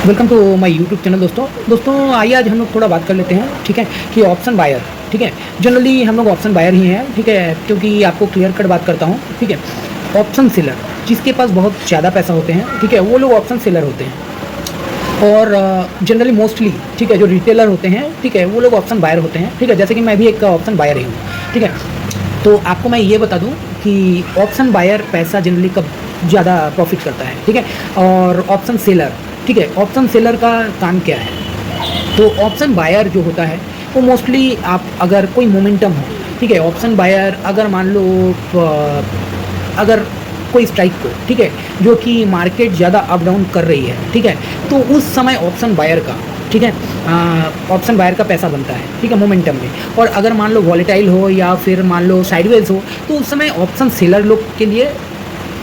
Welcome to my YouTube channel. दोस्तों आइए आज हम लोग थोड़ा बात कर लेते हैं, ठीक है, कि ऑप्शन बायर, ठीक है। जनरली हम लोग ऑप्शन बायर ही हैं, ठीक है, क्योंकि आपको क्लियर कट बात करता हूँ, ठीक है। ऑप्शन सेलर जिसके पास बहुत ज़्यादा पैसा होते हैं, ठीक है, वो लोग ऑप्शन सेलर होते हैं। और जनरली मोस्टली, ठीक है, जो रिटेलर होते हैं, ठीक है, वो लोग ऑप्शन बायर होते हैं, ठीक है। जैसे कि मैं भी एक ऑप्शन बायर ही हूँ, ठीक है। तो आपको मैं ये बता दूँ कि ऑप्शन बायर पैसा जनरली कब ज़्यादा प्रॉफिट करता है, ठीक है, और ऑप्शन सेलर, ठीक है, ऑप्शन सेलर का काम क्या है। तो ऑप्शन बायर जो होता है वो मोस्टली आप अगर कोई मोमेंटम हो, ठीक है, ऑप्शन बायर अगर मान लो अगर कोई स्ट्राइक को, ठीक है, जो कि मार्केट ज़्यादा अप डाउन कर रही है, ठीक है, तो उस समय ऑप्शन बायर का, ठीक है, ऑप्शन बायर का पैसा बनता है, ठीक है, मोमेंटम में। और अगर मान लो वॉलेटाइल हो या फिर मान लो साइडवेज हो, तो उस समय ऑप्शन सेलर लोग के लिए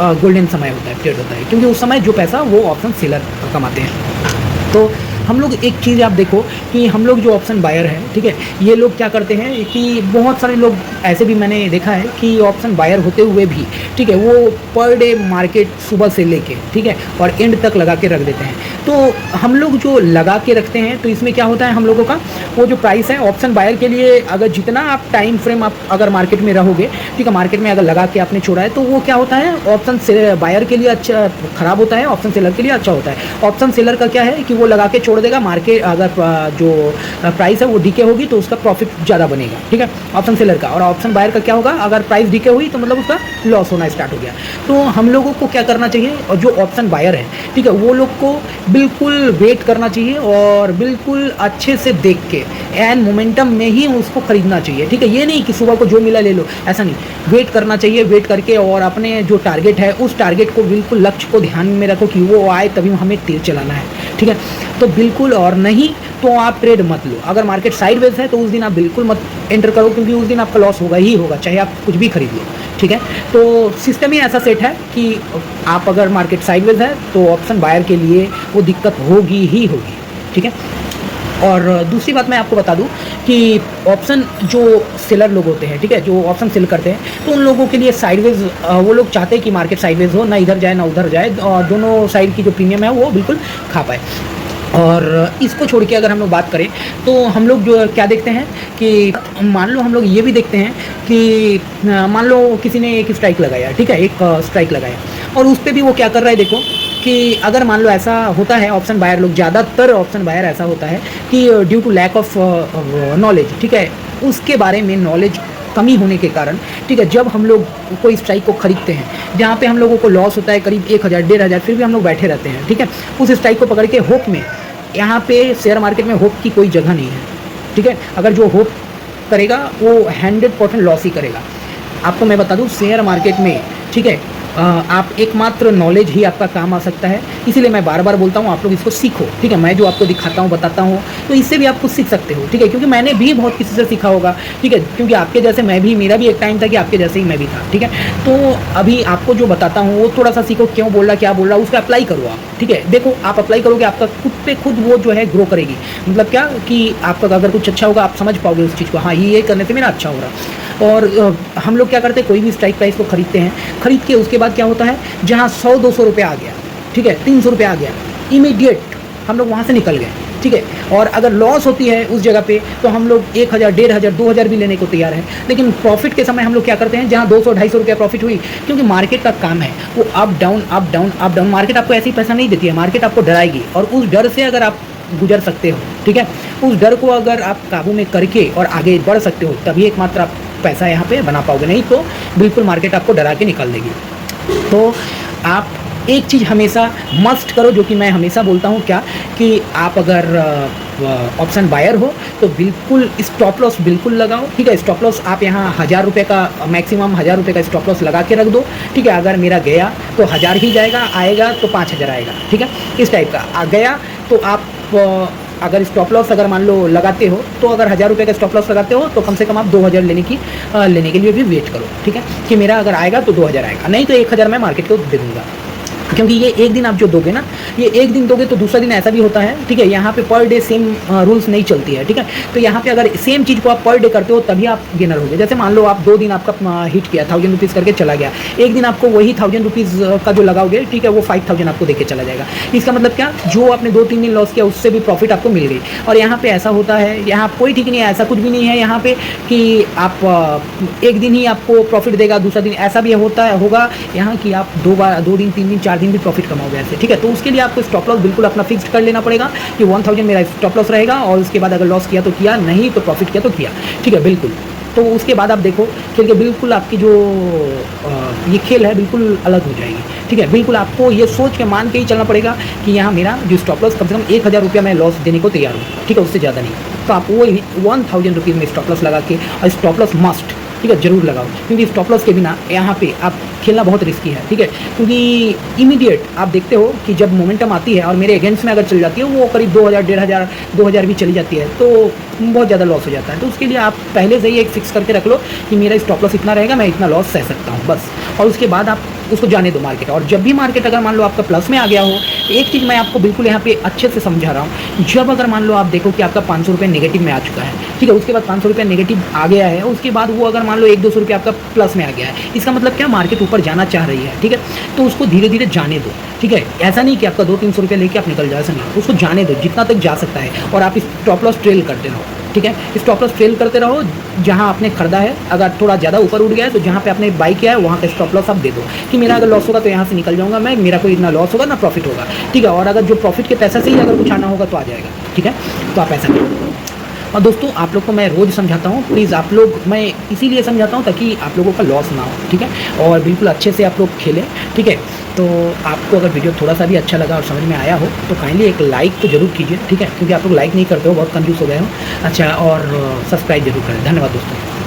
गोल्डन समय होता है, पीरियड होता है, क्योंकि उस समय जो पैसा वो ऑप्शन सेलर कमाते हैं। तो हम लोग एक चीज़ आप देखो कि हम लोग जो ऑप्शन बायर हैं, ठीक है, ये लोग क्या करते हैं कि बहुत सारे लोग ऐसे भी मैंने देखा है कि ऑप्शन बायर होते हुए भी, ठीक है, वो पर डे मार्केट सुबह से लेके, ठीक है, और एंड तक लगा के रख देते हैं। तो हम लोग जो लगा के रखते हैं, तो इसमें क्या होता है, हम लोगों का वो जो प्राइस है ऑप्शन बायर के लिए, अगर जितना आप टाइम फ्रेम आप अगर मार्केट में रहोगे, ठीक है, मार्केट में अगर लगा के आपने छोड़ा है, तो वो क्या होता है, ऑप्शन बायर के लिए अच्छा खराब होता है, ऑप्शन सेलर के लिए अच्छा होता है। ऑप्शन सेलर का क्या है कि वो लगा के छोड़ देगा, मार्केट अगर जो प्राइस है वो डीके होगी तो उसका प्रॉफिट ज़्यादा बनेगा, ठीक है, ऑप्शन सेलर का। और ऑप्शन बायर का क्या होगा, अगर प्राइस डीके हुई तो मतलब उसका लॉस होना स्टार्ट हो गया। तो हम लोगों को क्या करना चाहिए, और जो ऑप्शन बायर है, ठीक है, वो लोग को बिल्कुल वेट करना चाहिए और बिल्कुल अच्छे से देख के एंड मोमेंटम में ही उसको खरीदना चाहिए, ठीक है। ये नहीं कि सुबह को जो मिला ले लो, ऐसा नहीं, वेट करना चाहिए, वेट करके और अपने जो टारगेट है उस टारगेट को बिल्कुल लक्ष्य को ध्यान में रखो कि वो आए तभी हमें तीर चलाना है, ठीक है। तो बिल्कुल, और नहीं तो आप ट्रेड मत लो। अगर मार्केट साइडवेज है तो उस दिन आप बिल्कुल मत एंटर करो, क्योंकि उस दिन आपका लॉस होगा ही होगा, चाहे आप कुछ भी खरीद लो, ठीक है। तो सिस्टम ही ऐसा सेट है कि आप अगर मार्केट साइडवेज है तो ऑप्शन बायर के लिए वो दिक्कत होगी ही होगी, ठीक है। और दूसरी बात मैं आपको बता दूं कि ऑप्शन जो सेलर लोग होते हैं, ठीक है, जो ऑप्शन सेल करते हैं, तो उन लोगों के लिए साइडवेज, वो लोग चाहते हैं कि मार्केट साइडवेज हो, ना इधर जाए ना उधर जाए, और दोनों साइड की जो प्रीमियम है वो बिल्कुल खा पाए। और इसको छोड़ के अगर हम लोग बात करें तो हम लोग जो क्या देखते हैं कि मान लो हम लोग ये भी देखते हैं कि मान लो किसी ने एक स्ट्राइक लगाया, ठीक है, एक स्ट्राइक लगाया, और उस पर भी वो क्या कर रहा है, देखो कि अगर मान लो ऐसा होता है, ऑप्शन बायर लोग, ज़्यादातर ऑप्शन बायर ऐसा होता है कि due to lack of knowledge, ठीक है, उसके बारे में नॉलेज कमी होने के कारण, ठीक है, जब हम लोग कोई स्ट्राइक को खरीदते हैं जहाँ पे हम लोगों को लॉस होता है करीब 1000 1500, फिर भी हम लोग बैठे रहते हैं, ठीक है, उस स्ट्राइक को पकड़ के होप में। यहाँ पे शेयर मार्केट में होप की कोई जगह नहीं है, ठीक है। अगर जो होप करेगा वो 100% लॉस ही करेगा। आपको मैं बता दूँ शेयर मार्केट में, ठीक है, आप एकमात्र नॉलेज ही आपका काम आ सकता है। इसीलिए मैं बार बार बोलता हूँ आप लोग इसको सीखो, ठीक है। मैं जो आपको दिखाता हूँ बताता हूँ तो इससे भी आप कुछ सीख सकते हो, ठीक है, क्योंकि मैंने भी बहुत किसी से सीखा होगा, ठीक है, क्योंकि आपके जैसे मैं भी, मेरा भी एक टाइम था कि आपके जैसे ही मैं भी था, ठीक है। तो अभी आपको जो बताता हूँ वो थोड़ा सा सीखो, क्यों बोल रहा, क्या बोल रहा, उसको अप्लाई करो आप, ठीक है। देखो आप अप्लाई करोगे, आपका खुद पे खुद वो जो है ग्रो करेगी। मतलब क्या कि आपका अगर कुछ अच्छा होगा आप समझ पाओगे उस चीज़ को, हाँ ये करने से मेरा अच्छा हो रहा। और हम लोग क्या करते हैं, कोई भी स्ट्राइक प्राइस को खरीदते हैं, खरीद के उसके बाद क्या होता है, जहाँ 100-200 रुपये आ गया, ठीक है, 300 रुपये आ गया, इमीडिएट हम लोग वहाँ से निकल गए, ठीक है। और अगर लॉस होती है उस जगह पे तो हम लोग 1000 1500 2000 भी लेने को तैयार हैं। लेकिन प्रॉफिट के समय हम लोग क्या करते हैं, जहाँ 200-250 रुपया प्रॉफिट हुई, क्योंकि मार्केट का काम है वो up down up down up down. Market आपको ऐसे ही पैसा नहीं देती है, मार्केट आपको डराएगी, और उस डर से अगर आप गुजर सकते हो, ठीक है, उस डर को अगर आप काबू में करके और आगे बढ़ सकते हो, तभी एकमात्र आप पैसा यहाँ पे बना पाओगे, नहीं तो बिल्कुल मार्केट आपको डरा के निकाल देगी। तो आप एक चीज़ हमेशा मस्ट करो, जो कि मैं हमेशा बोलता हूँ, क्या कि आप अगर ऑप्शन बायर हो तो बिल्कुल स्टॉप लॉस बिल्कुल लगाओ, ठीक है। स्टॉप लॉस आप यहाँ 1000 रुपये का, मैक्सिमम 1000 रुपये का स्टॉप लॉस लगा के रख दो, ठीक है। अगर मेरा गया तो 1000 ही जाएगा, आएगा तो 5000 आएगा, ठीक है, इस टाइप का। आ गया तो आप अगर स्टॉप लॉस अगर मान लो लगाते हो, तो अगर 1000 रुपये का स्टॉप लॉस लगाते हो तो कम से कम आप 2000 लेने के लिए भी वेट करो, ठीक है, कि मेरा अगर आएगा तो 2000 आएगा, नहीं तो 1000 मैं मार्केट को दे दूँगा, क्योंकि ये एक दिन आप जो दोगे ना, ये एक दिन दोगे तो दूसरा दिन ऐसा भी होता है, ठीक है, यहाँ पे पर डे सेम रूल्स नहीं चलती है, ठीक है। तो यहाँ पे अगर सेम चीज़ को आप पर डे करते हो तभी आप गेनर होगे। जैसे मान लो आप 2 दिन आपका हिट किया 1000 रुपीज़ करके चला गया, एक दिन आपको वही 1000 रुपीज़ का जो लगाओगे, ठीक है, वो 5000 आपको देके चला जाएगा। इसका मतलब क्या, जो आपने 2-3 दिन लॉस किया उससे भी प्रॉफिट आपको मिल गई। और यहाँ पे ऐसा होता है, यहाँ कोई ठीक नहीं है, ऐसा कुछ भी नहीं है यहाँ पे कि आप एक दिन ही आपको प्रॉफिट देगा, दूसरा दिन ऐसा भी होगा यहाँ कि आप 2 दिन 3 दिन 4 दिन भी प्रॉफिट कमाओगे ऐसे, ठीक है। तो उसके लिए आपको स्टॉप लॉस बिल्कुल अपना फिक्स्ड कर लेना पड़ेगा कि 1000 मेरा स्टॉप लॉस रहेगा, और उसके बाद अगर लॉस किया तो किया, नहीं तो प्रॉफिट किया तो किया, ठीक है, बिल्कुल। तो उसके बाद आप देखो खेल के बिल्कुल आपकी जो ये खेल है बिल्कुल अलग हो जाएगी, ठीक है। बिल्कुल आपको ये सोच के मान के ही चलना पड़ेगा कि यहाँ मेरा जो स्टॉप लॉस कम से कम 1000 रुपया मैं लॉस देने को तैयार हूँ, ठीक है, उससे ज़्यादा नहीं। तो आप वो 1000 रुपीज़ में स्टॉप लॉस लगा के, और स्टॉप लॉस मस्ट, ठीक है, जरूर लगाओ, क्योंकि स्टॉप लॉस के बिना यहाँ पे आप खेलना बहुत रिस्की है, ठीक है। क्योंकि इमीडिएट आप देखते हो कि जब मोमेंटम आती है और मेरे अगेंस्ट में अगर चल जाती है, वो करीब 2000, 1500, 2000 भी चली जाती है, तो बहुत ज़्यादा लॉस हो जाता है। तो उसके लिए आप पहले से ही एक फिक्स करके रख लो कि मेरा स्टॉप लॉस इतना रहेगा, मैं इतना लॉस सह सकता हूँ, बस। और उसके बाद आप उसको जाने दो मार्केट। और जब भी मार्केट अगर मान लो आपका प्लस में आ गया हो, एक चीज़ मैं आपको बिल्कुल यहाँ पे अच्छे से समझा रहा हूँ, जब अगर मान लो आप देखो कि आपका 500 रुपये नेगेटिव में आ चुका है, ठीक है, उसके बाद 500 रुपये नेगेटिव आ गया है, उसके बाद वो अगर मान लो 100-200 रुपये आपका प्लस में आ गया है, इसका मतलब क्या, मार्केट ऊपर जाना चाह रही है, ठीक है। तो उसको धीरे धीरे जाने दो, ठीक है। ऐसा नहीं कि आपका 200-300 रुपये लेके आप निकल जाए, ऐसा नहीं, उसको जाने दो जितना तक जा सकता है, और आप स्टॉप लॉस ट्रेल करते रहो, ठीक है। स्टॉप लॉस ट्रेल करते रहो, जहां आपने खरीदा है अगर थोड़ा ज़्यादा ऊपर उठ गया है तो जहां पे आपने बाई किया है वहां का स्टॉप लॉस आप दे दो कि मेरा अगर लॉस होगा तो यहां से निकल जाऊंगा मैं, मेरा कोई ना लॉस होगा ना प्रॉफिट होगा, ठीक है। और अगर जो प्रॉफिट के पैसे से ही अगर कुछ आना होगा तो आ जाएगा, ठीक है। तो आप ऐसा करो। और दोस्तों आप लोग को मैं रोज़ समझाता हूँ, प्लीज़ आप लोग, मैं इसीलिए समझाता हूँ ताकि आप लोगों का लॉस ना हो, ठीक है, और बिल्कुल अच्छे से आप लोग खेलें, ठीक है। तो आपको अगर वीडियो थोड़ा सा भी अच्छा लगा और समझ में आया हो तो काइंडली एक लाइक तो ज़रूर कीजिए, ठीक है, क्योंकि आप लोग लाइक नहीं करते हो, बहुत कंफ्यूज हो गए हो। अच्छा, और सब्सक्राइब जरूर करें। धन्यवाद दोस्तों।